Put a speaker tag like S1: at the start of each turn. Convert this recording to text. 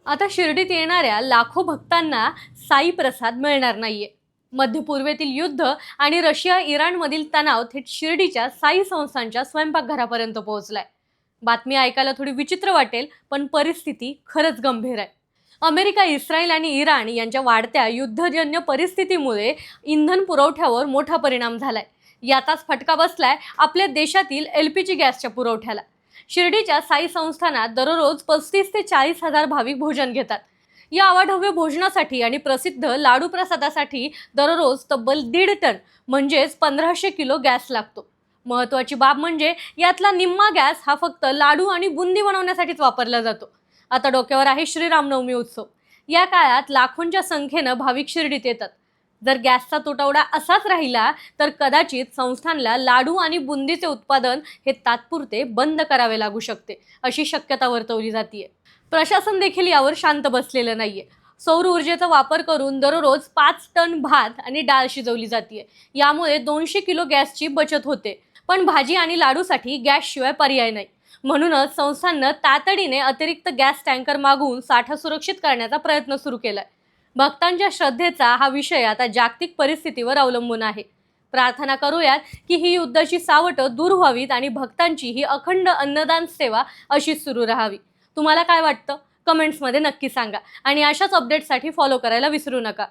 S1: आता शिर्डीत येणाऱ्या लाखो भक्तांना साई प्रसाद मिळणार नाहीये. मध्य पूर्वेतील युद्ध आणि रशिया इराणमधील तणाव थेट शिर्डीच्या साई संस्थांच्या स्वयंपाकघरापर्यंत पोहोचलाय. बातमी ऐकायला थोडी विचित्र वाटेल, पण परिस्थिती खरंच गंभीर आहे. अमेरिका, इस्रायल आणि इराण यांच्या वाढत्या युद्धजन्य परिस्थितीमुळे इंधन पुरवठ्यावर मोठा परिणाम झालाय. याचाच फटका बसलाय आपल्या देशातील LPG गॅसच्या पुरवठ्याला. शिर्डीच्या साई संस्थानात दररोज 35 ते 40 हजार भाविक भोजन घेतात. या अवाढव्य भोजनासाठी आणि प्रसिद्ध लाडू प्रसादासाठी दररोज तब्बल 1.5 टन म्हणजेच 1500 किलो गॅस लागतो. महत्त्वाची बाब म्हणजे यातला निम्मा गॅस हा फक्त लाडू आणि बुंदी बनवण्यासाठीच वापरला जातो. आता डोक्यावर आहे श्रीरामनवमी उत्सव. या काळात लाखोंच्या संख्येनं भाविक शिर्डीत येतात. जर गॅसचा तुटवडा असाच राहिला तर कदाचित संस्थानला लाडू आणि बुंदीचे उत्पादन हे तात्पुरते बंद करावे लागू शकते, अशी शक्यता वर्तवली जाते. प्रशासन देखील यावर शांत बसलेलं नाहीये. सौर ऊर्जेचा वापर करून दररोज 5 टन भात आणि डाळ शिजवली जाते. यामुळे 200 किलो गॅसची बचत होते. पण भाजी आणि लाडूसाठी गॅसशिवाय पर्याय नाही. म्हणूनच संस्थांनं तातडीने अतिरिक्त गॅस टँकर मागवून साठा सुरक्षित करण्याचा प्रयत्न सुरू केलाय. भक्तांच्या श्रद्धेचा हा विषय आता जागतिक परिस्थितीवर अवलंबून आहे. प्रार्थना करूयात की ही युद्धाची सावटं दूर व्हावीत आणि भक्तांची ही अखंड अन्नदान सेवा अशीच सुरू राहावी. तुम्हाला काय वाटतं? कमेंट्समध्ये नक्की सांगा आणि अशाच अपडेट्ससाठी फॉलो करायला विसरू नका.